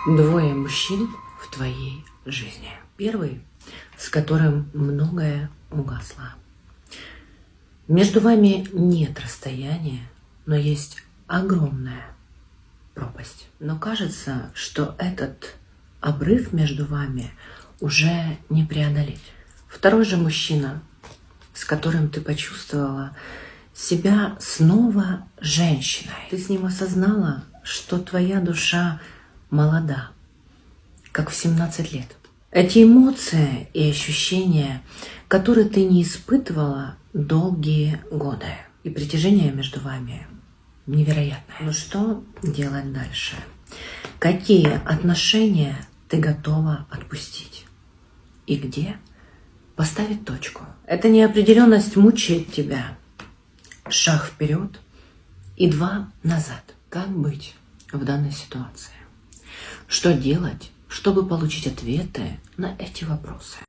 Двое мужчин в твоей жизни. Первый, с которым многое угасло. Между вами нет расстояния, но есть огромная пропасть. Но кажется, что этот обрыв между вами уже не преодолеть. Второй же мужчина, с которым ты почувствовала себя снова женщиной. Ты с ним осознала, что твоя душа молода, как в 17 лет. Эти эмоции и ощущения, которые ты не испытывала долгие годы. И притяжение между вами невероятное. Но что делать дальше? Какие отношения ты готова отпустить? И где поставить точку? Эта неопределенность мучает тебя. Шаг вперед и 2 назад. Как быть в данной ситуации? Что делать, чтобы получить ответы на эти вопросы?